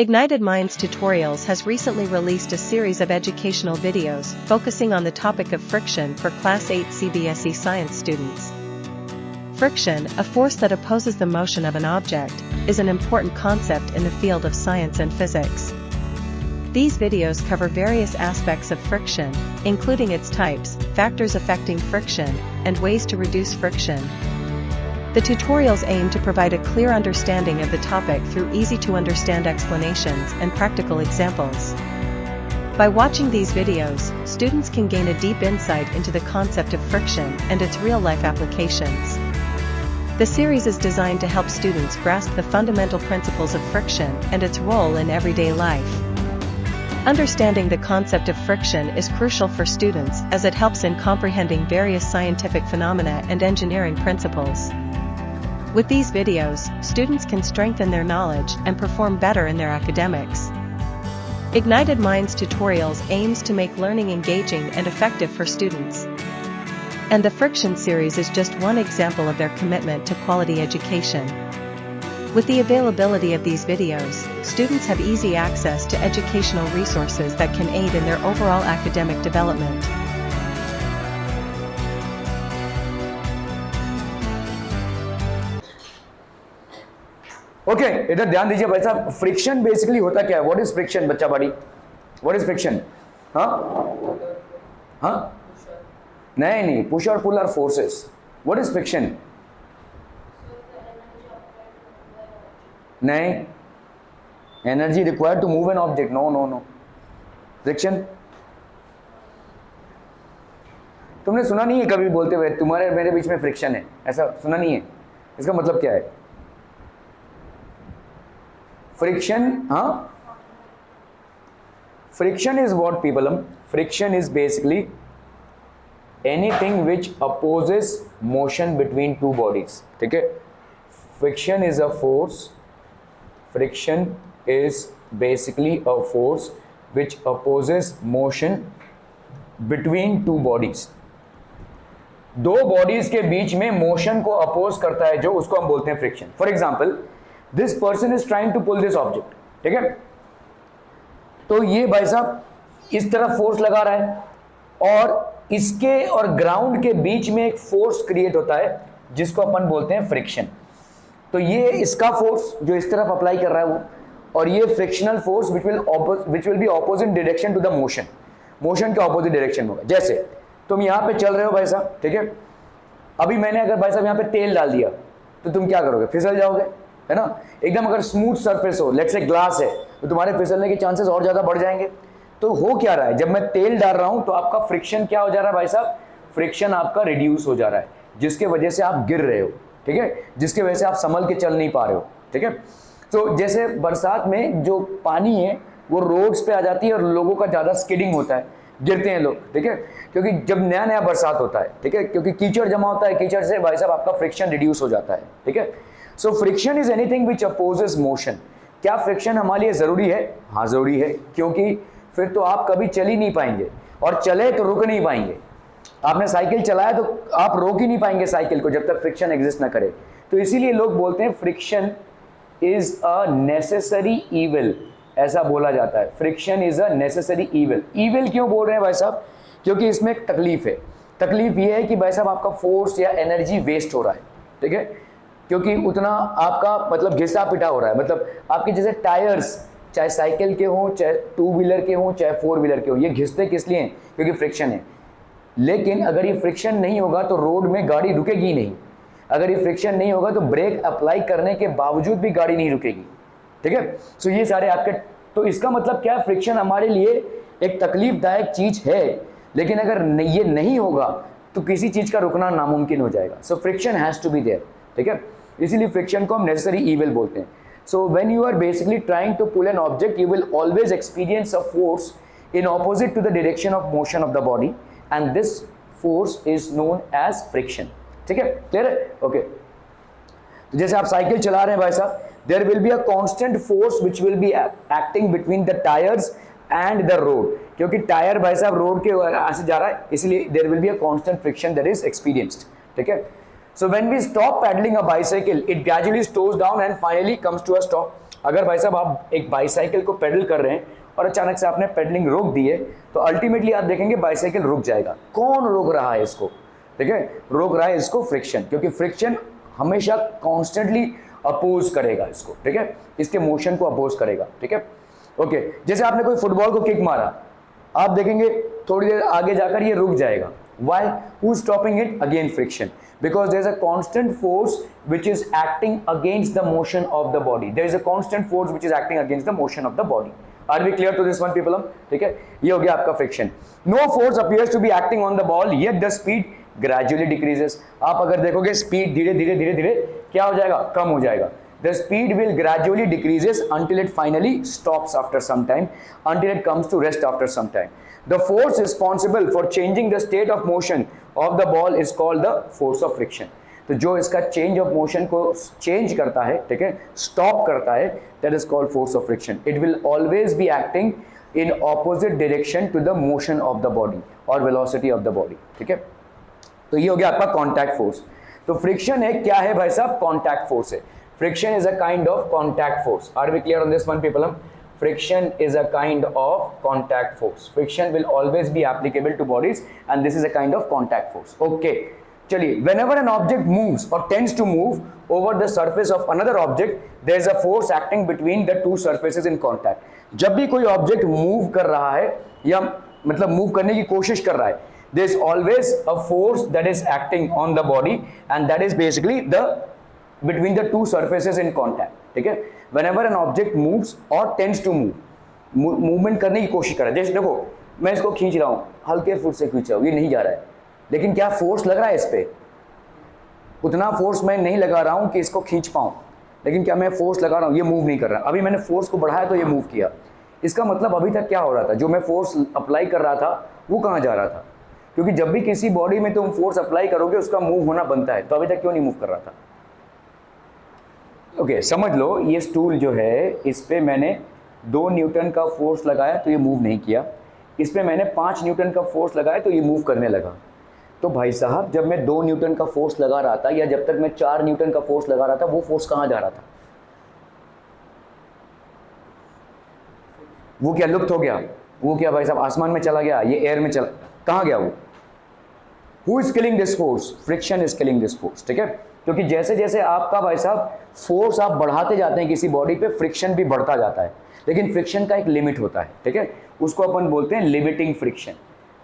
Ignited Minds Tutorials has recently released a series of educational videos focusing on the topic of friction for Class 8 CBSE science students. Friction, a force that opposes the motion of an object, is an important concept in the field of science and physics. These videos cover various aspects of friction, including its types, factors affecting friction, and ways to reduce friction. The tutorials aim to provide a clear understanding of the topic through easy-to-understand explanations and practical examples. By watching these videos, students can gain a deep insight into the concept of friction and its real-life applications. The series is designed to help students grasp the fundamental principles of friction and its role in everyday life. Understanding the concept of friction is crucial for students as it helps in comprehending various scientific phenomena and engineering principles. With these videos, students can strengthen their knowledge and perform better in their academics. Ignited Minds Tutorials aims to make learning engaging and effective for students. And the Friction series is just one example of their commitment to quality education. With the availability of these videos, students have easy access to educational resources that can aid in their overall academic development. Okay इधर ध्यान दीजिए भाई साहब, friction basically होता क्या है? What is friction बच्चा बड़ी? What is friction? हाँ नहीं, पुश और pull are forces. What is friction? नहीं, energy required to move an object. No friction तुमने सुना नहीं है कभी बोलते हुए तुम्हारे मेरे बीच में फ्रिक्शन है, ऐसा सुना नहीं है. इसका मतलब क्या है? Friction, Friction is what, people? Friction is basically anything which opposes motion between two bodies. ठीक है? Friction is a force. Friction is basically a force which opposes motion between two bodies. दो बॉडीज के बीच में motion को oppose करता है जो, उसको हम बोलते हैं friction. For example, this person is trying to pull this object. ठीक है, तो ये भाई साहब इस तरफ फोर्स लगा रहा है और इसके और ग्राउंड के बीच में एक फोर्स क्रिएट होता है जिसको अपन बोलते हैं फ्रिक्शन. तो ये इसका फोर्स जो इस तरफ अप्लाई कर रहा है वो, और ये frictional force which will be opposite direction to the motion. Motion के ऑपोजिट डायरेक्शन होगा. जैसे तुम यहां पे चल रहे हो भाई साहब, ठीक है, अभी मैंने अगर भाई साहब यहां पे तेल डाल दिया तो तुम क्या करोगे? फिसल जाओगे, है ना. एकदम अगर स्मूथ सरफेस हो, लेट्स से ग्लास है, तो तुम्हारे फिसलने के चांसेस और ज्यादा बढ़ जाएंगे. तो हो क्या रहा है, जब मैं तेल डाल रहा हूं तो आपका फ्रिक्शन क्या हो जा रहा है भाई साहब? फ्रिक्शन आपका रिड्यूस हो जा रहा है, जिसके वजह से आप गिर रहे हो. ठीक है, जिसकी वजह से आप संभल के चल नहीं पा रहे हो. ठीक है, तो जैसे बरसात में जो पानी है वो रोड्स पे आ जाती है और लोगों का ज्यादा स्किडिंग होता है, गिरते हैं लोग. ठीक है, क्योंकि जब नया नया बरसात होता है, ठीक है, क्योंकि कीचड़ जमा होता है, कीचड़ से भाई साहब आपका फ्रिक्शन रिड्यूस हो जाता है. ठीक है, so friction is anything which opposes motion. क्या फ्रिक्शन हमारे लिए जरूरी है? हाँ जरूरी है, क्योंकि फिर तो आप कभी चल ही नहीं पाएंगे, और चले तो रुक नहीं पाएंगे. आपने साइकिल चलाया तो आप रोक ही नहीं पाएंगे साइकिल को जब तक फ्रिक्शन एग्जिस्ट ना करे. तो इसीलिए लोग बोलते हैं friction is a necessary evil, ऐसा बोला जाता है. Friction is a necessary evil. Evil क्यों बोल रहे हैं भाई साहब? क्योंकि इसमें एक तकलीफ है. तकलीफ ये है कि भाई साहब आपका फोर्स या एनर्जी वेस्ट हो रहा है. ठीक है, क्योंकि उतना आपका मतलब घिसा पिटा हो रहा है. मतलब आपके जैसे टायर्स, चाहे साइकिल के हों, चाहे टू व्हीलर के हों, चाहे फोर व्हीलर के हों, ये घिसते किस लिए हैं? क्योंकि फ्रिक्शन है. लेकिन अगर ये फ्रिक्शन नहीं होगा तो रोड में गाड़ी रुकेगी नहीं. अगर ये फ्रिक्शन नहीं होगा तो ब्रेक अप्लाई करने के बावजूद भी गाड़ी नहीं रुकेगी. ठीक है, सो ये सारे आपके, तो इसका मतलब क्या है? फ्रिक्शन हमारे लिए एक तकलीफदायक चीज है, लेकिन अगर ये नहीं होगा तो किसी चीज का रुकना नामुमकिन हो जाएगा. So friction has to be there. ठीक है, इसीलिए फ्रिक्शन को हम नेसेसरी इविल बोलते हैं. So when you are basically trying to pull an object, you will always experience a force in opposite to the direction of motion of the body, and this force is known as friction. ठीक है, clear है? Okay, तो जैसे आप cycle चला रहे हैं भाई साहब, there will be a constant force which will be acting between the tires and the road. क्योंकि टायर भाई साहब रोड के ऐसे जा रहा है, इसलिए there will be a constant friction that is experienced. ठीक है, so when we stop pedaling a bicycle, it gradually slows down and finally comes to a stop. अगर भाई साहब आप एक बाईसाइकिल को पेडल कर रहे हैं और अचानक से आपने पेडलिंग रोक दी है तो अल्टीमेटली आप देखेंगे बाईसाइकिल रुक जाएगा। कौन रोक रहा है इसको? ठीक है, रोक रहा है इसको फ्रिक्शन, क्योंकि फ्रिक्शन हमेशा कॉन्स्टेंटली अपोज करेगा इसको। ठीक है, इसके मोशन को अपोज करेगा। ठीक है, ओके। जैसे आपने कोई फुटबॉल को किक मारा, आप देखेंगे थोड़ी देर आगे जाकर ये रुक जाएगा। Why? Who's stopping it? Again friction. Because there is a constant force which is acting against the motion of the body. There is a constant force which is acting against the motion of the body. Are we clear to this one, people? ठीक है, ये हो गया आपका friction. No force appears to be acting on the ball, yet the speed gradually decreases. आप अगर देखोगे speed धीरे धीरे धीरे धीरे क्या हो जाएगा? कम हो जाएगा। The speed will gradually decreases until it finally stops after some time, until it comes to rest after some time. The force responsible for changing the state of motion of the ball is called the force of friction. तो जो इसका change of motion को change करता है, ठीक है, stop करता है, that is called force of friction. It will always be acting in opposite direction to the motion of the body or velocity of the body. ठीक है, तो ये हो गया आपका कॉन्टैक्ट फोर्स। तो फ्रिक्शन है क्या है भाई साहब? कॉन्टैक्ट फोर्स है। Friction is a kind of contact force. Are we clear on this one, people? Friction is a kind of contact force. Friction will always be applicable to bodies and this is a kind of contact force. Okay. चलिए, whenever an object moves or tends to move over the surface of another object, there is a force acting between the two surfaces in contact. जब भी कोई object move कर रहा है या मतलब move करने की कोशिश कर रहा है, there is always a force that is acting on the body and that is basically the between the two surfaces in contact. ठीक है, whenever an object moves or tends to move, movement करने की कोशिश कर रहा है। जैसे देखो, मैं इसको खींच रहा हूँ, हल्के फुट से खींच रहा हूँ, ये नहीं जा रहा है, लेकिन क्या फोर्स लग रहा है इस पे? उतना फोर्स मैं नहीं लगा रहा हूँ कि इसको खींच पाऊँ, लेकिन क्या मैं फोर्स लगा रहा हूँ? ये मूव नहीं कर रहा। अभी मैंने फोर्स को बढ़ाया तो ये मूव किया। इसका मतलब अभी तक क्या हो रहा था? जो मैं फोर्स अप्लाई कर रहा था वो कहाँ जा रहा था? क्योंकि जब भी किसी बॉडी में तुम फोर्स अप्लाई करोगे उसका मूव होना बनता है, तो अभी तक क्यों नहीं मूव कर रहा था? ओके, समझ लो, ये स्टूल जो है इस पे मैंने 2 न्यूटन का फोर्स लगाया तो ये मूव नहीं किया। इस पे मैंने 5 न्यूटन का फोर्स लगाया तो ये मूव करने लगा। तो भाई साहब, जब मैं 2 न्यूटन का फोर्स लगा रहा था या जब तक मैं 4 न्यूटन का फोर्स लगा रहा था, वो फोर्स कहाँ जा रहा था? वो क्या लुप्त हो गया? वो क्या भाई साहब आसमान में चला गया? ये एयर में चला, कहाँ गया वो? Who is killing this force? Friction is killing this force. ठीक है, क्योंकि जैसे जैसे आपका भाई साहब फोर्स आप बढ़ाते जाते हैं किसी बॉडी पे, फ्रिक्शन भी बढ़ता जाता है, लेकिन फ्रिक्शन का एक लिमिट होता है। ठीक है, उसको अपन बोलते हैं लिमिटिंग फ्रिक्शन।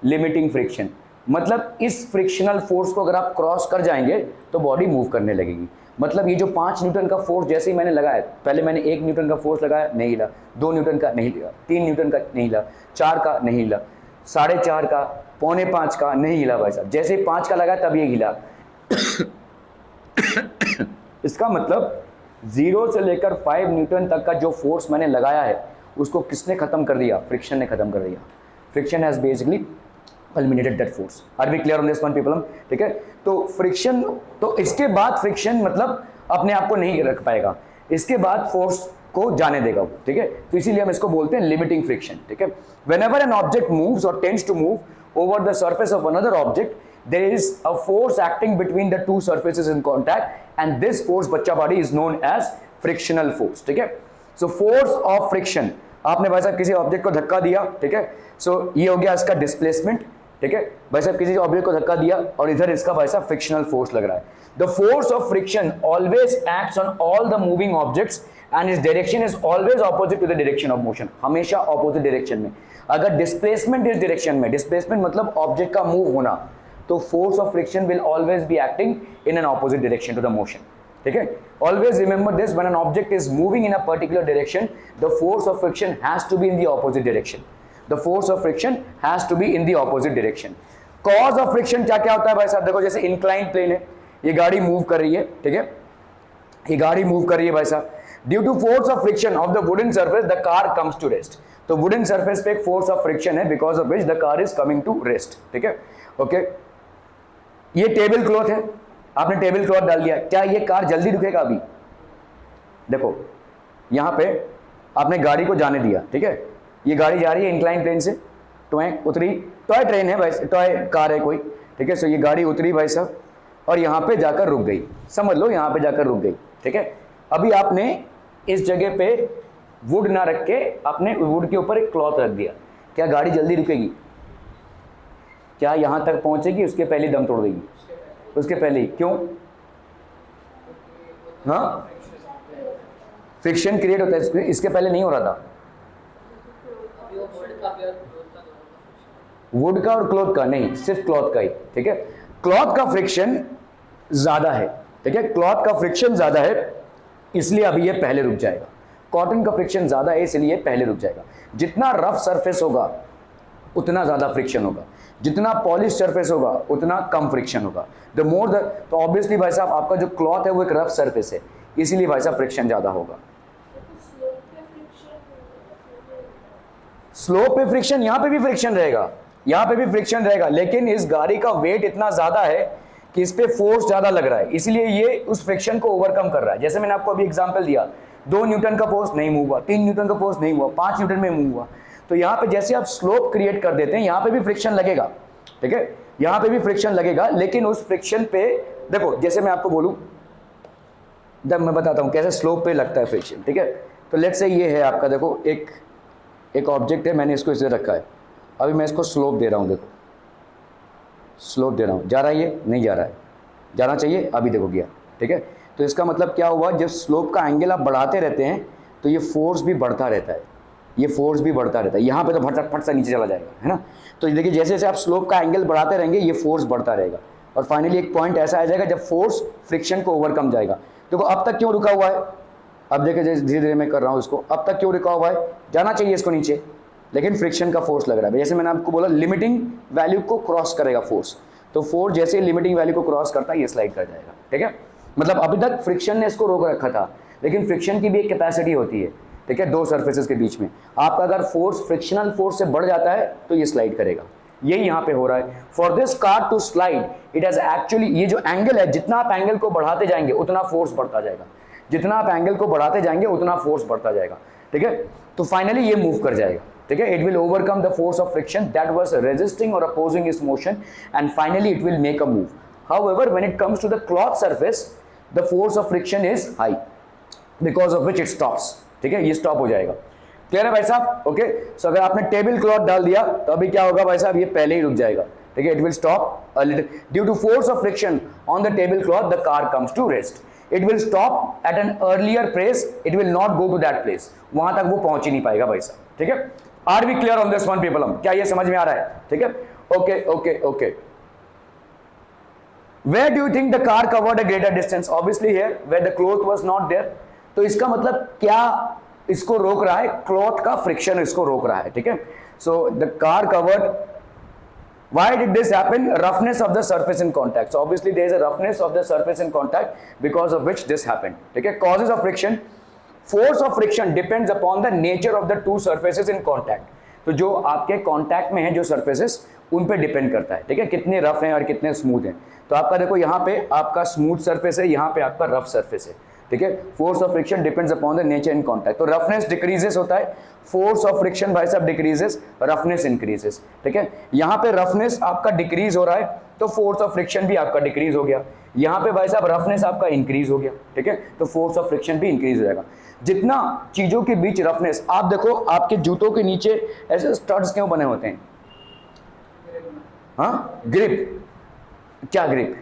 लिमिटिंग फ्रिक्शन मतलब इस फ्रिक्शनल फोर्स को अगर आप क्रॉस कर जाएंगे तो बॉडी मूव करने लगेगी। मतलब ये जो 5 न्यूटन का फोर्स जैसे ही मैंने लगाया, पहले मैंने 1 न्यूटन का फोर्स लगाया, नहीं हिला, 2 न्यूटन का नहीं हिला, 3 न्यूटन का नहीं हिला, 4 का नहीं हिला, 4.5 का, 4.25 का नहीं हिला भाई साहब। जैसे ही 5 का लगाया तब ये हिला। इसका मतलब 0 से लेकर 5 न्यूटन तक का जो फोर्स मैंने लगाया है उसको किसने खत्म कर दिया? फ्रिक्शन ने खत्म कर दिया। Friction has basically eliminated that force. Are we clear on this one, people? ठीक है, तो फ्रिक्शन, तो इसके बाद फ्रिक्शन मतलब अपने आप को नहीं रख पाएगा, इसके बाद फोर्स को जाने देगा वो। ठीक है, तो इसीलिए हम इसको बोलते हैं लिमिटिंग फ्रिक्शन। ठीक है, व्हेनेवर एन ऑब्जेक्ट मूव्स और tends to move over the surface of another object, there is a force acting between the two surfaces in contact and this force बच्चा body is known as frictional force. ठीक है, so force of friction, आपने भाई साहब किसी object को धक्का दिया, ठीक है, so ये हो गया इसका डिस्प्लेसमेंट। ठीक है, भाई साहब किसी ऑब्जेक्ट को धक्का दिया और इधर इसका भाई साहब फ्रिक्शनल फोर्स लग रहा है। The force of friction always acts on all the moving objects and its direction is always opposite to the direction of motion. हमेशा ऑपोजिट डायरेक्शन में। अगर डिस्प्लेसमेंट इस डायरेक्शन में, डिस्प्लेसमेंट मतलब ऑब्जेक्ट का मूव होना, तो force of friction will always be acting in an opposite direction to the motion. ठीक है, always remember this, when an object is moving in a particular direction, the force of friction has to be in the opposite direction. The force of friction has to be in the opposite direction. Cause of friction क्या क्या होता है भाई साहब? देखो, जैसे incline plane है, ये गाड़ी मूव कर रही है, ठीक है, ये गाड़ी मूव कर रही है भाई साहब, due to force of friction of the wooden surface the car comes to rest. तो वुडन सरफेस पे एक फोर्स ऑफ फ्रिक्शन है, because of which the car is coming to rest. ठीक है, ओके, ये टेबल क्लॉथ है, आपने table cloth डाल दिया, क्या ये कार जल्दी रुकेगा? अभी देखो, यहां पे आपने गाड़ी को जाने दिया, ठीक है, ये गाड़ी जा रही है इंक्लाइन प्लेन से, टॉय उतरी, टॉय ट्रेन है भाई, टॉय कार है कोई, ठीक है, सो ये गाड़ी उतरी भाई साहब और यहां पे जाकर रुक गई, समझ लो यहां पे जाकर रुक गई। ठीक है, अभी आपने इस जगह पे वुड ना रख के अपने वुड के ऊपर एक क्लॉथ रख दिया, क्या गाड़ी जल्दी रुकेगी? क्या यहां तक पहुंचेगी? उसके पहले दम तोड़ देगी? उसके पहले ही। क्यों? हाँ, फ्रिक्शन क्रिएट होता है, इसके पहले नहीं हो रहा था। वुड का और क्लॉथ का नहीं, सिर्फ क्लॉथ का ही, ठीक है। क्लॉथ का फ्रिक्शन ज्यादा है, ठीक है, क्लॉथ का फ्रिक्शन ज्यादा है, इसलिए अभी ये पहले रुक जाएगा। कॉटन का फ्रिक्शन ज्यादा है, इसलिए पहले रुक जाएगा। जितना रफ सरफेस होगा उतना ज्यादा फ्रिक्शन होगा, जितना पॉलिश सरफेस होगा उतना कम फ्रिक्शन होगा। द मोर द, तो ऑब्वियसली भाई साहब आपका जो क्लॉथ है वो एक रफ सरफेस है, इसीलिए भाई साहब फ्रिक्शन ज्यादा होगा। स्लोप पे फ्रिक्शन, यहां पे भी फ्रिक्शन रहेगा, यहां पे भी फ्रिक्शन रहेगा, लेकिन इस गाड़ी का वेट इतना ज्यादा है कि इस पे फोर्स ज्यादा लग रहा है, इसलिए ये उस फ्रिक्शन को ओवरकम कर रहा है। जैसे मैंने आपको अभी एग्जांपल दिया, 2 न्यूटन का फोर्स नहीं मूव हुआ, 3 न्यूटन का फोर्स नहीं हुआ, 5 न्यूटन में मूव हुआ। तो यहाँ पे जैसे आप स्लोप क्रिएट कर देते हैं, यहाँ पे भी फ्रिक्शन लगेगा, ठीक है, यहाँ पे भी फ्रिक्शन लगेगा, लेकिन उस फ्रिक्शन पे देखो, जैसे मैं आपको बोलूं, जब मैं बताता हूँ कैसे स्लोप पे लगता है फ्रिक्शन, ठीक है। तो लेट्स से ये है आपका, देखो एक ऑब्जेक्ट है, मैंने इसको इसे रखा है, अभी मैं इसको स्लोप दे रहा हूँ, देखो स्लोप दे रहा हूँ, जा रहा है ये? नहीं जा रहा है, जाना चाहिए, अभी देखो गया, ठीक है। तो इसका मतलब क्या हुआ, जब स्लोप का एंगल आप बढ़ाते रहते हैं तो ये फोर्स भी बढ़ता रहता है, ये फोर्स भी बढ़ता रहता है। यहाँ पे तो फट सा नीचे चला जाएगा, है ना। तो देखिए जैसे जैसे आप स्लोप का एंगल बढ़ाते रहेंगे ये फोर्स बढ़ता रहेगा, और फाइनली एक पॉइंट ऐसा आ जाएगा जब फोर्स फ्रिक्शन को ओवरकम जाएगा। देखो अब तक क्यों रुका हुआ है, अब देखिए धीरे धीरे मैं कर रहा हूँ इसको, अब तक क्यों रुका हुआ है, जाना चाहिए इसको नीचे, लेकिन फ्रिक्शन का फोर्स लग रहा है। जैसे मैंने आपको बोला लिमिटिंग वैल्यू को क्रॉस करेगा फोर्स, तो फोर्स जैसे लिमिटिंग वैल्यू को क्रॉस करता है ये स्लाइड कर जाएगा, ठीक है। मतलब अभी तक फ्रिक्शन ने इसको रोक रखा था, लेकिन फ्रिक्शन की भी एक कैपेसिटी होती है, ठीक है, दो सरफेसेस के बीच में। आपका अगर फोर्स फ्रिक्शनल फोर्स से बढ़ जाता है तो ये स्लाइड करेगा, यही यहाँ पे हो रहा है। For this car to slide it has actually, ये जो एंगल है, जितना आप एंगल को बढ़ाते जाएंगे उतना फोर्स बढ़ता जाएगा, जितना आप एंगल को बढ़ाते जाएंगे उतना फोर्स बढ़ता जाएगा, ठीक है। तो फाइनली ये मूव कर जाएगा, ठीक है। It will overcome the force of friction that was resisting और अपोजिंग इस motion, and finally it will make a move. However when it comes to the cloth surface the force of friction is high, because of which it stops, ठीक है, ये stop हो जाएगा। Clear है भाई साहब? ओके, सो अगर आपने टेबल क्लॉथ डाल दिया तो अभी क्या होगा भाई साहब, ये पहले ही रुक जाएगा, ठीक है। It will stop a little due to force of friction on the table cloth, the car comes to rest. It will stop at an earlier place, it will not go to that place, वहां तक वो पहुंच ही नहीं पाएगा भाई साहब, ठीक है। Are we clear on this one people? क्या ये समझ में आ रहा है? ठीक है, okay okay okay. Where do you think the car covered a greater distance? Obviously here, where the cloth was not there. तो इसका मतलब क्या इसको रोक रहा है? क्लॉथ का फ्रिक्शन इसको रोक रहा है, ठीक है। So the car covered. Why did this happen? Roughness of the surface in contact. So obviously there is a roughness of the surface in contact because of which this happened. ठीक है। Causes of friction. Force of friction depends upon the nature of the two surfaces in contact. तो जो आपके contact में है जो surfaces, उन पे डिपेंड करता है, ठीक है, कितने रफ हैं और कितने स्मूथ हैं। तो आपका देखो यहाँ पे आपका स्मूथ सरफेस है, यहाँ पे आपका रफ सरफेस है, ठीक है। Force of friction depends upon the nature in contact. तो रफनेस डिक्रीजेस होता है, फोर्स ऑफ फ्रिक्शन भाई साहब डिक्रीजेस, रफनेस इंक्रीजेस, ठीक है। यहाँ पे रफनेस आपका डिक्रीज हो रहा है तो फोर्स ऑफ फ्रिक्शन भी आपका डिक्रीज हो गया। यहाँ पे भाई साहब रफनेस आपका इंक्रीज हो गया, ठीक है, तो फोर्स ऑफ फ्रिक्शन भी इंक्रीज हो जाएगा। जितना चीजों के बीच रफनेस, आप देखो आपके जूतों के नीचे ऐसे स्टड्स क्यों बने होते हैं? हाँ, ग्रिप, क्या ग्रिप?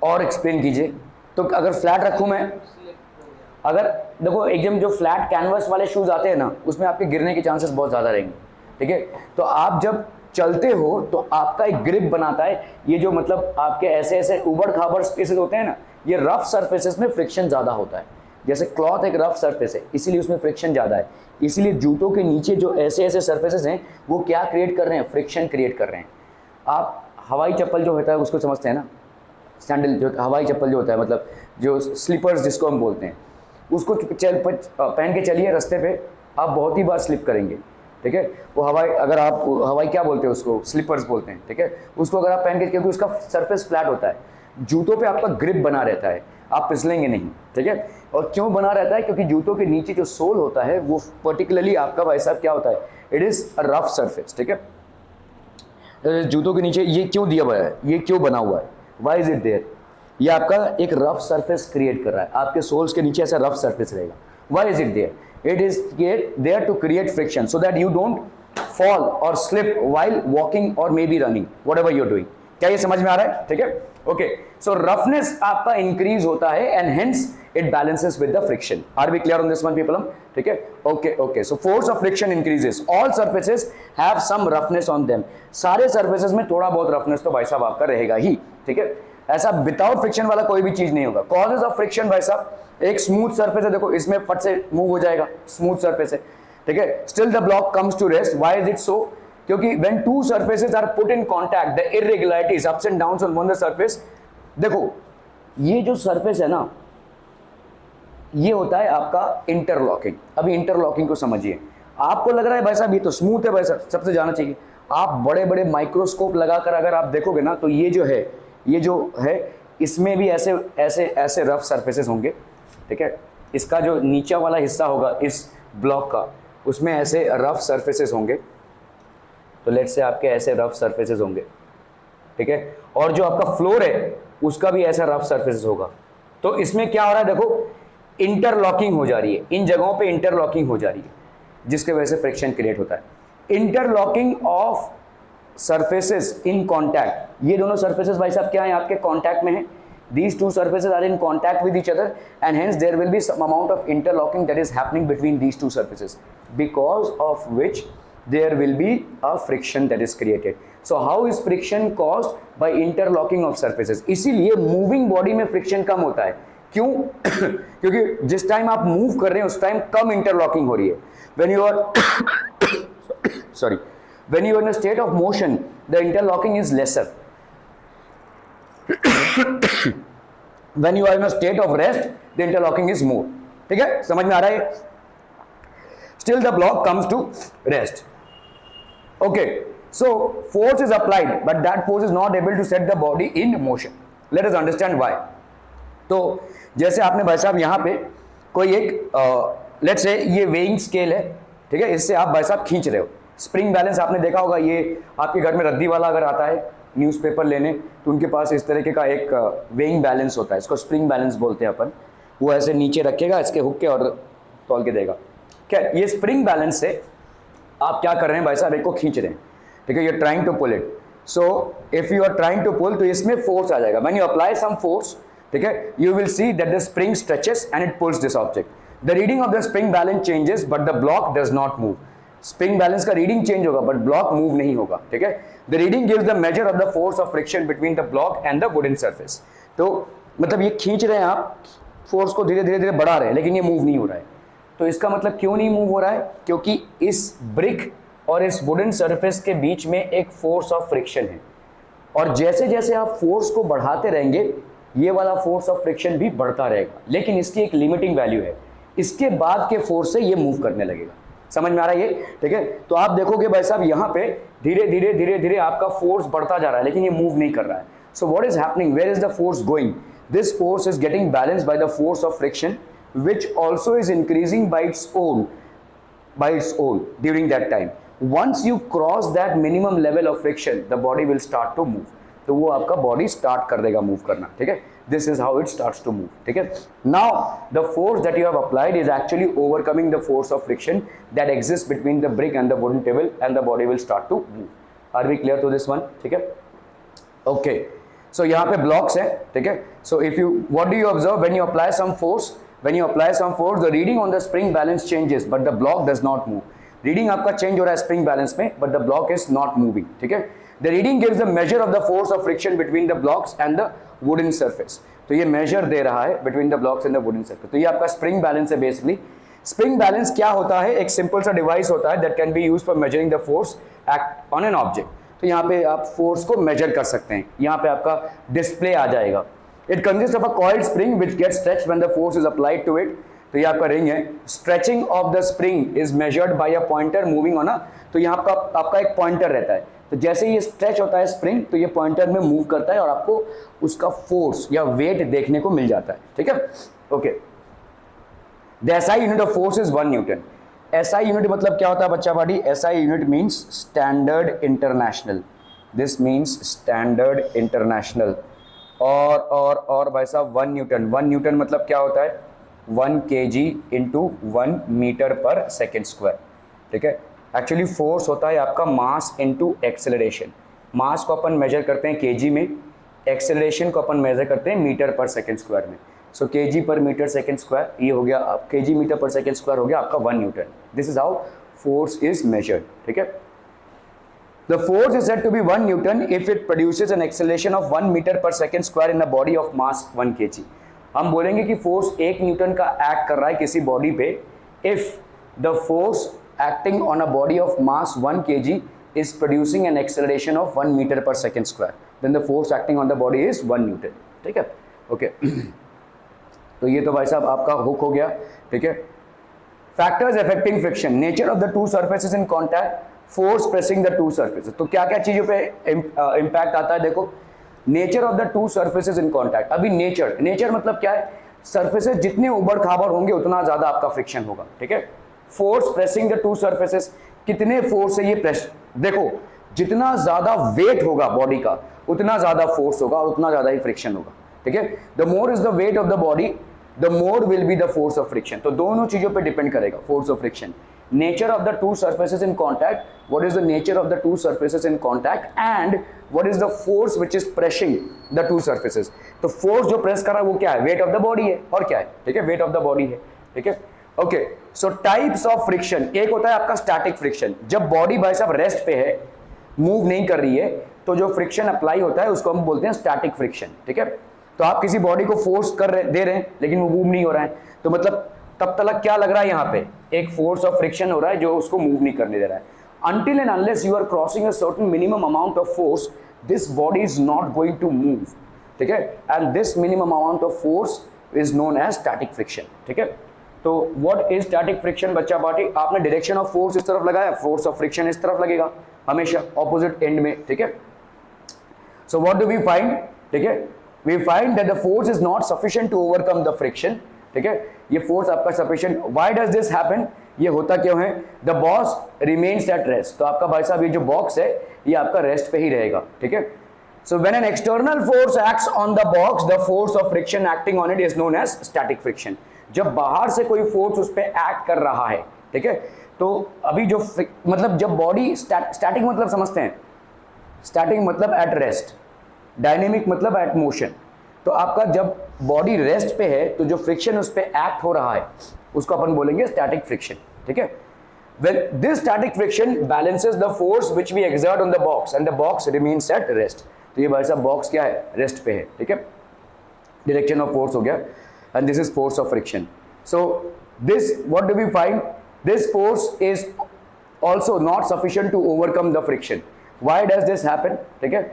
और एक्सप्लेन कीजिए। तो अगर फ्लैट रखूं मैं, अगर देखो एकदम जो फ्लैट कैनवस वाले शूज आते हैं ना, उसमें आपके गिरने के चांसेस बहुत ज्यादा रहेंगे, ठीक है। तो आप जब चलते हो तो आपका एक ग्रिप बनाता है, ये जो मतलब आपके ऐसे ऐसे उबड़ खाबड़ स्पेसेस होते हैं ना, ये रफ सरफेसेस में फ्रिक्शन ज्यादा होता है। जैसे क्लॉथ एक रफ सरफेस है, इसीलिए उसमें फ्रिक्शन ज्यादा है, इसीलिए जूतों के नीचे जो ऐसे ऐसे सरफेसेस हैं वो क्या क्रिएट कर रहे हैं? फ्रिक्शन क्रिएट कर रहे हैं। आप हवाई चप्पल जो होता है उसको समझते हैं ना, सैंडल जो हवाई चप्पल जो होता है, मतलब जो स्लीपर्स जिसको हम बोलते हैं, उसको पहन के चलिए रास्ते पे, आप बहुत ही बार स्लिप करेंगे, ठीक है। वो हवाई, अगर आप हवाई क्या बोलते हैं उसको, स्लीपर्स बोलते हैं, ठीक है। उसको अगर आप पहन के, क्योंकि उसका सरफेस फ्लैट होता है, जूतों पे आपका ग्रिप बना रहता है, आप फिसलेंगे नहीं, ठीक है। और क्यों बना रहता है? क्योंकि जूतों के नीचे जो सोल होता है वो पर्टिकुलरली आपका भाई साहब क्या होता है? It is a rough surface, ठीक है। जूतों के नीचे ये क्यों दिया हुआ है, ये क्यों बना हुआ है? Why is it there? ये आपका एक रफ सरफेस क्रिएट कर रहा है, आपके सोल्स के नीचे ऐसा रफ सरफेस रहेगा. Why is it there? It is there to create friction so that you don't fall और स्लिप वाइल वॉकिंग और maybe running, whatever you're doing. क्या ये समझ में आ रहा है? ठीक है, ओके. सो रफनेस आपका इंक्रीज होता है and hence it balances with the friction. Are we clear on this one people? ठीक है, okay okay. So force of friction increases. All surfaces have some roughness on them. सारे surfaces में थोड़ा बहुत roughness तो भाई साहब आपका रहेगा ही. ठीक है, ऐसा विदाउट फ्रिक्शन वाला कोई भी चीज नहीं होगा. कॉजेज ऑफ फ्रिक्शन भाई साहब, एक स्मूथ सर्फेस है, देखो इसमें फट से मूव हो जाएगा, स्मूथ सर्फेस है. ठीक है, still the block comes to rest. Why is it so? क्योंकि when two surfaces are put in contact the irregularities ups and downs on the surface. देखो ये जो सर्फेस है ना, ये होता है आपका इंटरलॉकिंग. अभी इंटरलॉकिंग को समझिए. आपको लग रहा है भाई साहब ये तो स्मूथ है, भाई साहब सबसे जाना चाहिए. आप बड़े बड़े माइक्रोस्कोप लगाकर अगर आप देखोगे ना, तो ये जो है इसमें भी ऐसे ऐसे ऐसे रफ सरफेसेस होंगे. ठीक है, इसका जो नीचा वाला हिस्सा होगा इस ब्लॉक का, उसमें ऐसे रफ सरफेसेस होंगे. तो लेट्स से आपके ऐसे रफ सरफेसेस होंगे. ठीक है, और जो आपका फ्लोर है उसका भी ऐसा रफ सरफेसेस होगा. तो इसमें क्या हो रहा है, देखो इंटरलॉकिंग हो जा रही है, इन जगहों पे इंटरलॉकिंग हो जा रही है, जिसके वजह से फ्रिक्शन क्रिएट होता है. Interlocking of surfaces in contact. ये दोनों सरफेसेस भाई साहब क्या है, आपके कॉन्टैक्ट में है. These two surfaces are in contact with each other and hence there will be some amount of interlocking that is happening between these two surfaces, because of which there will be a friction that is created. So how is friction caused? By interlocking of surfaces. इसीलिए moving body में friction कम होता है. क्यों? क्योंकि जिस time आप move कर रहे हैं उस टाइम कम इंटरलॉकिंग हो रही है. When you are sorry, when you are in a state of motion, the interlocking is lesser. When you are in a state of rest, the interlocking is more. ठीक है, समझ में आ रहा है? Still the block comes to rest. Okay, so force is applied, but that force is not able to set the body in motion. Let us understand why. तो जैसे आपने भाई साहब यहाँ पे कोई एक लेट्स से ये वेइंग स्केल है. ठीक है, इससे आप भाई साहब खींच रहे हो. स्प्रिंग बैलेंस आपने देखा होगा, ये आपके घर में रद्दी वाला अगर आता है न्यूज़पेपर लेने, तो उनके पास इस तरीके का एक वेइंग बैलेंस होता है, इसको स्प्रिंग बैलेंस बोलते हैं अपन. वो ऐसे नीचे रखेगा इसके हुक के और तौल के देगा. क्या ये स्प्रिंग बैलेंस से आप क्या कर रहे हैं भाई साहब, एक को खींच रहे हैं. ठीक है, you are trying to pull it. So if you are trying to pull, तो इसमें फोर्स आ जाएगा. When you apply some force, ठीक है, you will see that the spring stretches and it pulls this object. The reading of the spring balance changes but the block does not move. Spring balance का reading change होगा but block move नहीं होगा. ठीक है, the reading gives the measure of the force of friction between the block and the wooden surface. तो मतलब ये खींच रहे हैं आप, फोर्स को धीरे धीरे धीरे बढ़ा रहे हैं, लेकिन ये मूव नहीं हो रहा है. तो इसका मतलब क्यों नहीं मूव हो रहा है? क्योंकि इस ब्रिक और इस वुडन सरफेस के बीच में एक फोर्स ऑफ फ्रिक्शन है. और जैसे जैसे आप फोर्स को बढ़ाते रहेंगे, ये वाला फोर्स ऑफ फ्रिक्शन भी बढ़ता रहेगा, लेकिन इसकी एक लिमिटिंग वैल्यू है. इसके बाद के फोर्स से ये मूव करने लगेगा. समझ में आ रहा है ये? ठीक है, तो आप देखोगे भाई साहब यहाँ पे धीरे धीरे धीरे धीरे आपका फोर्स बढ़ता जा रहा है, लेकिन ये मूव नहीं कर रहा है. So what is happening? Where is the force going? This force is getting balanced by the force of friction, which also is increasing by its own during that time. Once you cross that minimum level of friction, the body will start to move. तो वो आपका body start कर देगा move करना. ठीक है, this is how it starts to move. ठीक है, now the force that you have applied is actually overcoming the force of friction that exists between the brick and the wooden table, and the body will start to move. Are we clear to this one? ठीक है, okay. So यहाँ पे blocks है. ठीक है, so if you, what do you observe when you apply some force? When you apply some force, the reading on the spring balance changes, but the block does not move. Reading आपका change हो रहा है spring balance में, but the block is not moving. ठीक है, the reading gives the measure of the force of friction between the blocks and the wooden surface. तो ये measure दे रहा है between the blocks and the wooden surface. तो ये आपका spring balance है basically. Spring balance क्या होता है? एक simple सा device होता है that can be used for measuring the force act on an object. तो यहाँ पे आप force को measure कर सकते हैं. यहाँ पे आपका display आ जाएगा. It consists of a coiled spring which gets stretched when the force is applied to it. तो ये आपका रिंग है. Stretching of the spring is measured by a pointer moving on a, तो यहाँ आपका एक पॉइंटर रहता है. तो जैसे ये स्ट्रेच होता है स्प्रिंग, तो ये पॉइंटर में मूव करता है और आपको उसका फोर्स या वेट देखने को मिल जाता है. ठीक है, okay. The SI unit of force is 1 Newton. SI unit मतलब क्या होता है बच्चा party? SI unit means standard international. This means standard international. और भाई साहब 1 न्यूटन। 1 न्यूटन मतलब क्या होता है, 1 kg इंटू 1 मीटर पर सेकेंड स्क्वायर। ठीक है, एक्चुअली फोर्स होता है आपका मास इंटू एक्सेलरेशन। मास को अपन मेजर करते हैं केजी में, एक्सेलरेशन को अपन मेजर करते हैं मीटर पर सेकेंड स्क्वायर में। सो केजी पर मीटर सेकेंड स्क्वायर, ये हो गया आप केजी मीटर पर सेकेंड स्क्वायर हो गया आपका 1 Newton. This is how force is measured. ठीक है, the force is said to be 1 newton if it produces an acceleration of 1 meter per second square in a body of mass 1 kg। हम बोलेंगे कि force 1 Newton का act कर रहा है किसी बॉडी पे if the force acting on a body of mass 1 kg is producing an acceleration of 1 meter per second square, then the force acting on the body is 1 newton। ठीक है, okay तो ये तो भाई साहब आपका हुक हो गया। ठीक है, factors affecting friction, nature of the two surfaces in contact, force pressing the two surfaces. तो क्या क्या चीजों पे इम्पैक्ट आता है, देखो nature of the two surfaces in contact. अभी नेचर मतलब क्या है, सर्फेसेस जितने उबड़ खाबड़ होंगे उतना ज्यादा आपका फ्रिक्शन होगा। ठीक है, force pressing the two surfaces, कितने फोर्स से ये प्रेस, देखो जितना ज्यादा वेट होगा बॉडी का उतना ज्यादा फोर्स होगा और उतना ज्यादा ही फ्रिक्शन होगा। ठीक है, the more is the weight of the body the more will be the force of friction. तो दोनों चीजों पे डिपेंड करेगा force of friction. Nature of the two surfaces in contact, what is the nature of the two surfaces in contact and what is the force which is pressing the two surfaces. तो force जो press कर रहा है वो क्या है, weight of the body है, और क्या है, ठीक है, वेट ऑफ द बॉडी है। ठीक है, okay so types of friction, एक होता है आपका स्टैटिक फ्रिक्शन, जब बॉडी भाई साहब रेस्ट पे है, मूव नहीं कर रही है, तो जो फ्रिक्शन अप्लाई होता है उसको हम बोलते हैं स्टैटिक फ्रिक्शन। ठीक है, तो आप किसी बॉडी को फोर्स दे रहे हैं लेकिन वो मूव नहीं हो रहा है, तो मतलब तब तक क्या लग रहा है, यहाँ पे एक फोर्स ऑफ फ्रिक्शन हो रहा है जो उसको मूव नहीं करने दे रहा है। Until and unless you are crossing a certain minimum amount of force, this body is not going to move. ठीक है, and this minimum amount of force is known as static friction. ठीक है, तो व्हाट इज स्टैटिक फ्रिक्शन बच्चा party, आपने direction of force इस तरफ लगाया, फोर्स ऑफ फ्रिक्शन इस तरफ लगेगा हमेशा ऑपोजिट एंड में। ठीक है, so what do we find, ठीक है, we find that the force is not sufficient to overcome the friction. ठीक है, ये फोर्स आपका sufficient, why does this happen, ये होता क्यों है, the box remains at rest. तो आपका भाई साहब ये जो बॉक्स है ये आपका रेस्ट पे ही रहेगा। ठीक है, so when an external force acts on the box, the force of friction acting on it is known as static friction। जब बाहर से कोई फोर्स उस पे एक्ट कर रहा है, ठीक है, तो अभी जो मतलब जब बॉडी स्टैटिक मतलब समझते हैं, स्टैटिक मतलब एट रेस्ट, डायनेमिक मतलब एट मोशन। तो आपका जब बॉडी रेस्ट पे है तो जो फ्रिक्शन उस पे एक्ट हो रहा है उसको अपन बोलेंगे स्टैटिक फ्रिक्शन। ठीक है, well this static friction balances the force which we exert on the box and the box remains at rest। तो ये भाई साहब बॉक्स क्या है, रेस्ट पे है। ठीक है, डायरेक्शन ऑफ फोर्स हो गया and this is force of friction. So this what do we find, this force is also not sufficient to overcome the friction। why does this happen, ठीक है,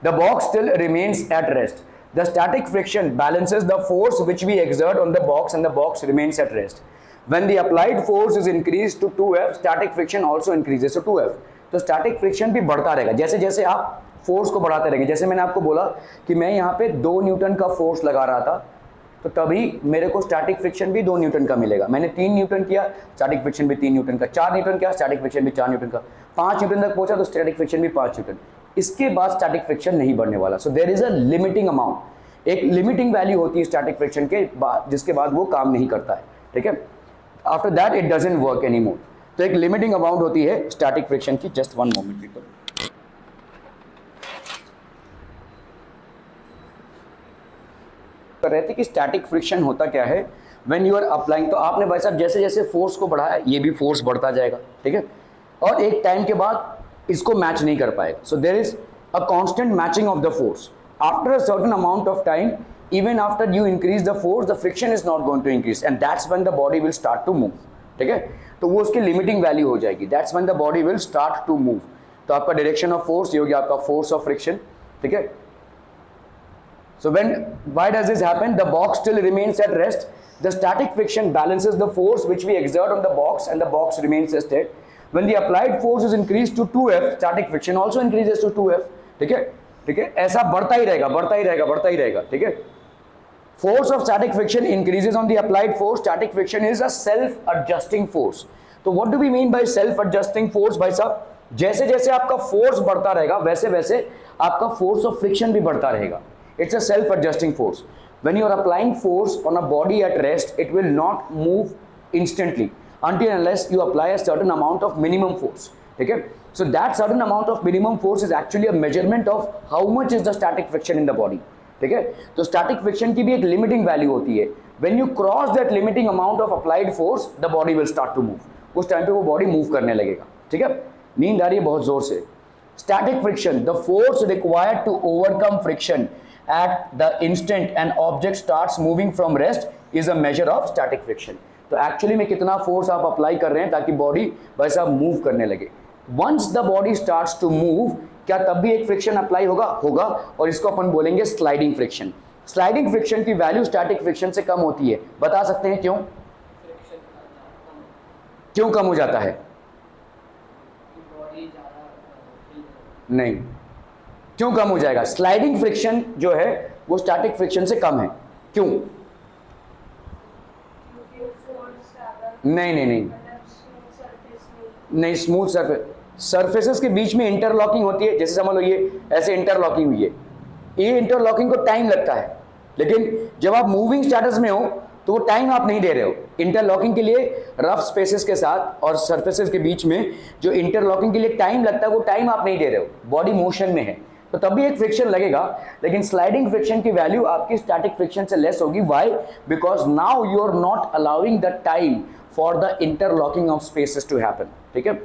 the box still remains at rest, the static friction balances the force which we exert on the box and the box remains at rest। when the applied force is increased to 2F, static friction also increases to 2F। तो static friction भी बढ़ता रहेगा जैसे जैसे आप force को बढ़ाते रहेंगे। जैसे मैंने आपको बोला कि मैं यहाँ पे 2 न्यूटन का फोर्स लगा रहा था, तो तभी मेरे को स्टैटिक फ्रिक्शन भी 2 न्यूटन का मिलेगा। मैंने 3 न्यूटन किया, स्टैटिक फ्रिक्शन भी 3 न्यूटन का, 4 न्यूटन किया, स्टैटिक फ्रिक्शन भी 4 न्यूटन का, 5 न्यूटन तक पहुंचा तो स्टैटिक फ्रिक्शन भी 5 न्यूटन। इसके बाद स्टैटिक फ्रिक्शन नहीं बढ़ने वाला। So there is a limiting amount, एक लिमिटिंग वैल्यू होती है स्टैटिक फ्रिक्शन के बाद, जिसके बाद वो काम नहीं करता है। ठीक है, after that it doesn't work any more. तो एक लिमिटिंग अमाउंट होती है स्टैटिक फ्रिक्शन की। जस्ट 1 मोमेंट पीपल, कर रहे थे कि स्टैटिक फ्रिक्शन होता क्या है व्हेन यू आर अप्लाइंग। तो आपने भाई साहब जैसे जैसे फोर्स को बढ़ाया ये भी फोर्स बढ़ता जाएगा। ठीक है, और एक टाइम के बाद इसको मैच नहीं कर पाएगा। So there is a constant matching of the force after a certain amount of time, even after you increase the force the friction is not going to increase and that's when the body will start to move। ठीक है, तो वो उसकी limiting value हो जाएगी, that's when the body will start to move। तो आपका direction of force ये हो गया आपका फोर्स ऑफ फ्रिक्शन। ठीक है, so why does this happen, the box still remains at rest, the static friction balances the force which we exert on the box and the box remains at rest। when the applied force is increased to 2F, static friction also increases to 2F। ठीक है, ठीक है, ऐसा बढ़ता ही रहेगा, बढ़ता ही रहेगा, बढ़ता ही रहेगा। ठीक है, force of static friction increases on the applied force। static friction is a self adjusting force। तो what do we mean by self adjusting force भाई साहब, जैसे जैसे आपका फोर्स बढ़ता रहेगा वैसे वैसे आपका फोर्स ऑफ फ्रिक्शन भी बढ़ता रहेगा। It's a self-adjusting force. When you are applying force on a body at rest, it will not move instantly until unless you apply a certain amount of minimum force. Okay? So that certain amount of minimum force is actually a measurement of how much is the static friction in the body. ठीक है? तो static friction की भी एक limiting value होती है. When you cross that limiting amount of applied force, the body will start to move. उस time पे वो बॉडी मूव करने लगेगा. ठीक है? नींद आ रही है बहुत जोर से. Static friction, the force required to overcome friction at the instant an object starts moving from rest is a measure of static friction. तो एक्चुअली में कितना फोर्स आप अप्लाई कर रहे हैं ताकि बॉडी वैसा मूव करने लगे. Once the body starts to move, क्या तब भी एक फ्रिक्शन अप्लाई होगा? होगा. और इसको अपन बोलेंगे स्लाइडिंग फ्रिक्शन. स्लाइडिंग फ्रिक्शन की वैल्यू स्टैटिक फ्रिक्शन से कम होती है. बता सकते हैं क्यों? क्यों कम हो जाता है? नहीं, क्यों कम हो जाएगा? स्लाइडिंग फ्रिक्शन जो है वो स्टैटिक फ्रिक्शन से कम है. क्यों? नहीं नहीं नहीं नहीं, स्मूथ सरफेसेस के बीच में इंटरलॉकिंग होती है. जैसे समझ लो ये ऐसे इंटरलॉकिंग हुई है, ये इंटरलॉकिंग को टाइम लगता है, लेकिन जब आप मूविंग स्टेटस में हो तो वो टाइम आप नहीं दे रहे हो. इंटरलॉकिंग के लिए रफ स्पेसेस के साथ और सरफेसेस के बीच में जो इंटरलॉकिंग के लिए टाइम लगता है वो टाइम आप नहीं दे रहे हो, बॉडी मोशन में है, तो तब भी एक फ्रिक्शन लगेगा. लेकिन स्लाइडिंग फ्रिक्शन की वैल्यू आपकी स्टैटिक फ्रिक्शन से लेस होगी. Why? Because now you are not allowing the time for the interlocking of spaces to happen. ठीक है?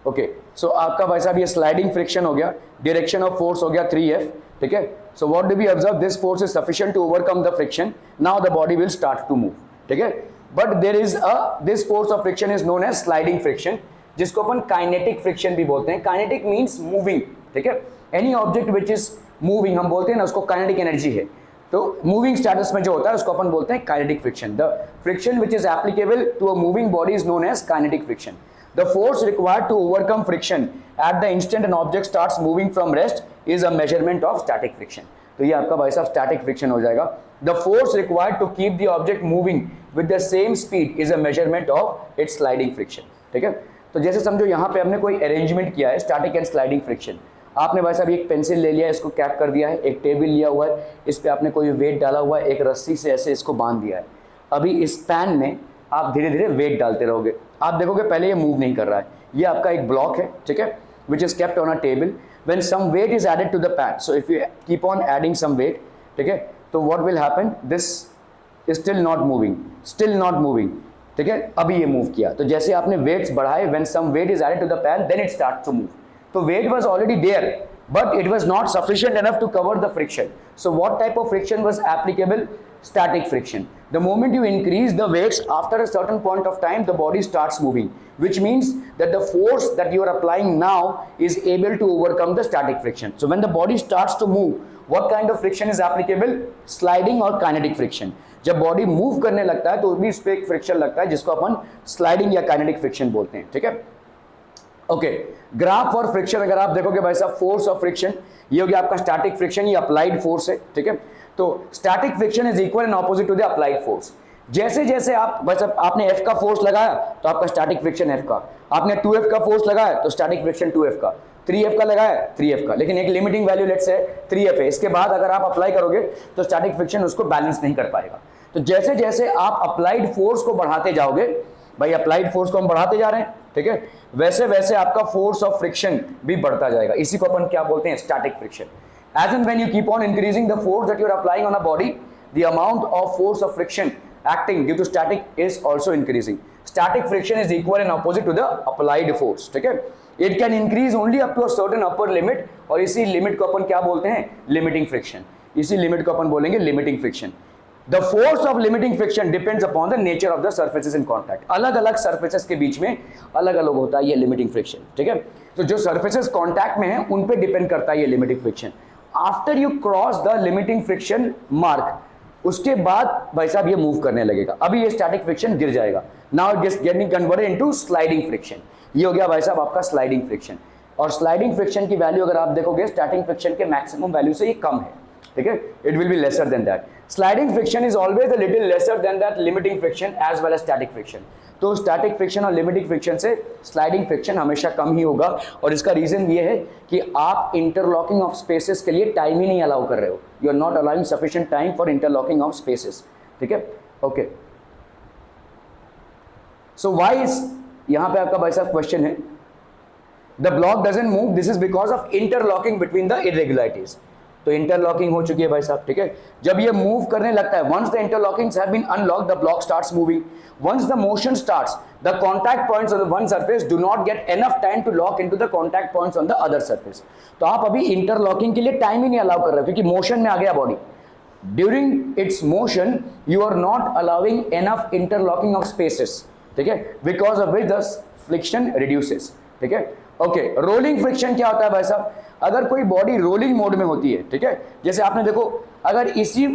ओके, सो आपका भाई साहब ये स्लाइडिंग फ्रिक्शन हो गया. डायरेक्शन ऑफ फोर्स हो गया 3F. ठीक है? So what do we observe? This force is sufficient to overcome the friction. Now the body will start to move. ठीक है? But there is this force of friction is known as sliding friction, जिसको अपन kinetic friction भी बोलते हैं. Kinetic means moving. ठीक है? Any object which is moving हम बोलते हैं ना, उसको काइनेटिक एनर्जी है. तो मूविंग स्टेटस में जो होता है उसको अपन बोलते हैं kinetic friction. The friction which is applicable to a moving body is known as kinetic friction. The force required to overcome friction at the instant an object starts moving from rest is a measurement of static friction. तो ये आपका भाई साहब static friction हो जाएगा. The force required to keep the object moving with the same speed is a measurement of its sliding friction. ठीक है? तो जैसे समझो यहाँ पे हमने कोई अरेंजमेंट किया है static and sliding friction. आपने भाई साहब एक पेंसिल ले लिया है, इसको कैप कर दिया है, एक टेबल लिया हुआ है, इस पे आपने कोई वेट डाला हुआ है, एक रस्सी से ऐसे इसको बांध दिया है. अभी इस पैन में आप धीरे धीरे वेट डालते रहोगे. आप देखोगे पहले ये मूव नहीं कर रहा है. ये आपका एक ब्लॉक है. ठीक है? Which is kept on a table. When some weight is added to the pan, so if you keep on adding some weight, ठीक है, तो what will happen? This is still not moving, still not moving. ठीक है? अभी ये move किया. तो जैसे आपने वेट्स बढ़ाए, when some weight is added to the pan, then it starts to move. तो weight was already there, but it was not sufficient enough to cover the friction. So what type of friction was applicable? Static friction. The moment you increase the weights, after a certain point of time the body starts moving, which means that the force that you are applying now is able to overcome the static friction. So when the body starts to move, what kind of friction is applicable? Sliding or kinetic friction. जब body move करने लगता है तो भी इस पे एक friction लगता है जिसको अपन स्लाइडिंग या काइनेटिक फ्रिक्शन बोलते हैं. ठीक है? ओके, ग्राफ फॉर फ्रिक्शन अगर आप देखोगे भाई साहब, फोर्स ऑफ फ्रिक्शन ये हो गया आपका स्टैटिक फ्रिक्शन, ये अप्लाइड फोर्स है. ठीक है? तो static friction is equal and opposite to the applied force. जैसे जैसे आप भाई साहब आपने F का फोर्स लगाया तो आपका स्टैटिक फ्रिक्शन F का, आपने 2F का फोर्स लगाया तो स्टैटिक फ्रिक्शन 2F का, 3F का लगाया 3F का, लेकिन एक limiting value let's say 3F है. इसके बाद अगर आप अप्लाई करोगे तो स्टैटिक फ्रिक्शन उसको बैलेंस नहीं कर पाएगा. तो जैसे जैसे आप अप्लाइड फोर्स को बढ़ाते जाओगे, भाई अप्लाइड फोर्स को हम बढ़ाते जा रहे हैं, ठीक है, वैसे वैसे आपका फोर्स ऑफ फ्रिक्शन भी बढ़ता जाएगा. इसी को अपन क्या बोलते हैं? Static friction. As and when you keep on increasing the force that you are applying on a body, the amount of force of friction acting due to static is also increasing. Static friction is equal and opposite to the applied force. ठीक है? It can increase only up to a certain upper limit, और इसी limit को अपन क्या बोलते हैं? Limiting friction. इसी limit को अपन बोलेंगे limiting friction. The force of limiting friction depends upon the nature of the surfaces in contact. अलग अलग surfaces के बीच में अलग अलग होता है ये limiting friction. ठीक है? तो जो surfaces contact में हैं उन पे डिपेंड करता है ये limiting friction. After you cross the limiting friction mark, उसके बाद भाई साहब ये मूव करने लगेगा. अभी ये static friction गिर जाएगा. Now it is getting converted into sliding friction. ये हो गया भाई साहब आपका sliding friction. और sliding friction की वैल्यू अगर आप देखोगे static friction के मैक्सिमम वैल्यू से ये कम है. ठीक है? It will be lesser than that. Sliding friction is always a little lesser than that limiting friction as well as static friction. तो स्टैटिक फ्रिक्शन और लिमिटिंग फ्रिक्शन से स्लाइडिंग फ्रिक्शन हमेशा कम ही होगा, और इसका रीजन ये है कि आप इंटरलॉकिंग ऑफ स्पेसेस के लिए टाइम ही नहीं अलाउ कर रहे हो, you are not allowing sufficient time for interlocking of spaces, ठीक है। ओके, सो व्हाई इज, यहां पे आपका भाई साहब क्वेश्चन है, the block doesn't move, this is because of interlocking between the irregularities. तो इंटरलॉकिंग हो चुकी है भाई साहब, ठीक है। जब ये मूव करने लगता है, once the interlockings have been unlocked, the block starts moving. Once the motion starts, the contact points on the one surface do not get enough time to lock into the contact points on the other surface. तो आप अभी interlocking के लिए time ही नहीं allow कर रहे हो, क्योंकि मोशन में आ गया body. During its motion you are not allowing enough interlocking of spaces, ठीक है, because of which the friction reduces, ठीक है। ओके, रोलिंग फ्रिक्शन क्या होता है भाई साहब? अगर कोई बॉडी रोलिंग मोड में होती है, ठीक है, जैसे आपने देखो, अगर इसी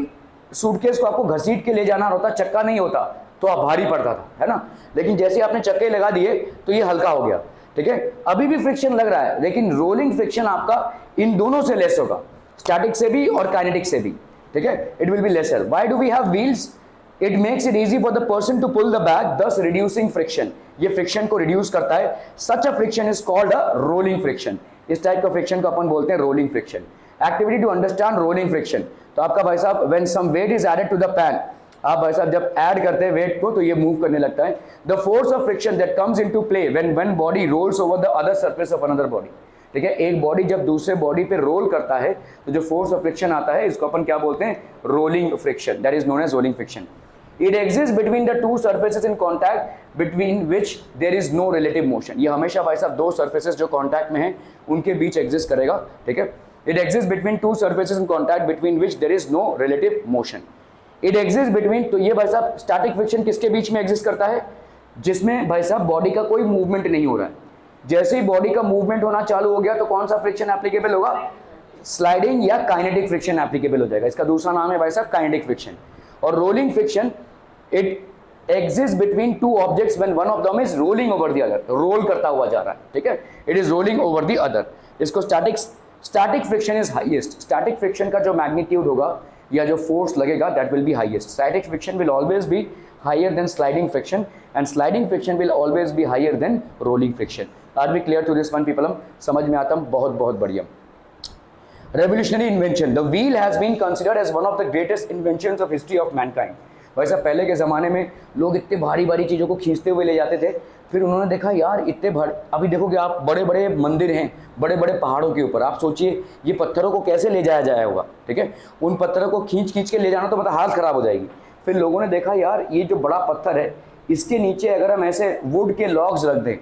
सूटकेस को आपको घसीट के ले जाना होता, चक्का नहीं होता तो आप भारी पड़ता था, है ना, लेकिन जैसे आपने चक्के लगा दिए तो ये हल्का हो गया, ठीक है। अभी भी फ्रिक्शन लग रहा है, लेकिन रोलिंग फ्रिक्शन आपका इन दोनों से लेस होगा, स्टैटिक से भी और काइनेटिक से भी, ठीक है, it will be lesser. Why do we have wheels? It makes it easy for the person to pull the bag, thus reducing friction. ये फ्रिक्शन को रिड्यूस करता है। Such a friction is called a rolling friction. इस type का friction को अपन बोलते हैं rolling friction. Activity to understand rolling friction. तो आपका भाई साहब, when some weight is added to the pan, आप भाई साहब जब ऐड करते हैं वेट को तो ये मूव करने लगता है। The force of friction that comes into play when body rolls over the other surface of another body. ठीक है, एक बॉडी जब दूसरे बॉडी पे रोल करता है तो जो फोर्स ऑफ फ्रिक्शन आता है, इसको अपन क्या बोलते हैं? Rolling friction. That is known as rolling friction. It exists between the two surfaces in contact between which there is no relative motion. ये हमेशा भाई साहब दो surfaces जो contact में हैं उनके बीच exist करेगा, ठीक है। It exists between two surfaces in contact between which there is no relative motion. It exists between, तो ये भाई साहब static friction किसके बीच में exist करता है? जिसमें भाई साहब बॉडी का कोई मूवमेंट नहीं हो रहा है। जैसे ही बॉडी का मूवमेंट होना चालू हो गया तो कौन सा फ्रिक्शन एप्लीकेबल होगा? स्लाइडिंग या काइनेटिक फ्रिक्शन एप्लीकेबल हो जाएगा। इसका दूसरा नाम है भाई साहब काइनेटिक फ्रिक्शन। और rolling friction, it exist between two objects when one of them is rolling over the other, roll करता हुआ जा रहा है, ठीक है, it is rolling over the other. इसको static friction is highest. Static friction का जो मैग्नीट्यूड होगा या जो फोर्स लगेगा that will be highest. Static friction will always be higher than sliding friction and sliding friction will always be higher than rolling friction. Are we clear to this one people? हम समझ में आता है, बहुत बहुत बढ़िया। Revolutionary invention. The wheel has been considered as one of the greatest inventions of history of mankind. वैसा पहले के ज़माने में लोग इतने भारी भारी चीज़ों को खींचते हुए ले जाते थे, फिर उन्होंने देखा यार इतने भारी, अभी देखोगे आप बड़े बड़े मंदिर हैं बड़े बड़े पहाड़ों के ऊपर, आप सोचिए ये पत्थरों को कैसे ले जाया जाया होगा, ठीक है। उन पत्थरों को खींच खींच के ले जाना तो मतलब हालत ख़राब हो जाएगी। फिर लोगों ने देखा यार ये जो बड़ा पत्थर है इसके नीचे अगर हम ऐसे वुड के लॉग्स रख दें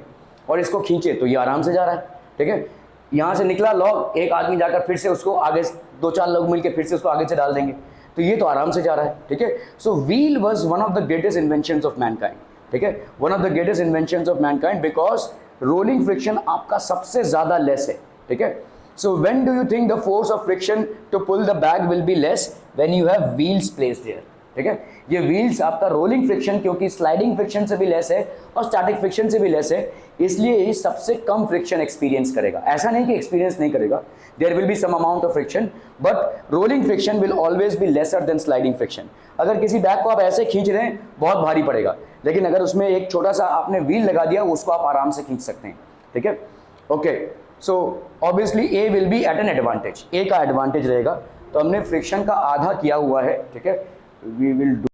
और इसको खींचे तो ये आराम से जा रहा है, ठीक है। यहाँ से निकला लॉग, एक आदमी जाकर फिर से उसको आगे, दो चार लोग मिलकर फिर से उसको आगे से डाल देंगे, तो ये तो आराम से जा रहा है, ठीक है। So wheel was one of the greatest inventions of mankind, ठीक है, one of the greatest inventions of mankind because rolling friction आपका सबसे ज़्यादा लेस है, ठीक है। So when do you think the force of friction to pull the bag will be less? When you have wheels placed here, ठीक है। ये wheels आपका रोलिंग फ्रिक्शन, क्योंकि स्लाइडिंग फ्रिक्शन से भी लेस है और स्टैटिक फ्रिक्शन से भी लेस है, इसलिए ये सबसे कम फ्रिक्शन एक्सपीरियंस करेगा। ऐसा नहीं कि एक्सपीरियंस नहीं करेगा, there will be some amount of friction, but rolling friction will always be lesser than sliding friction. अगर किसी बैग को आप ऐसे खींच रहे हैं बहुत भारी पड़ेगा, लेकिन अगर उसमें एक छोटा सा आपने व्हील लगा दिया उसको आप आराम से खींच सकते हैं, ठीक है। Okay, so obviously A will be at an advantage, A का एडवांटेज रहेगा। तो हमने फ्रिक्शन का आधा किया हुआ है, ठीक है। We will do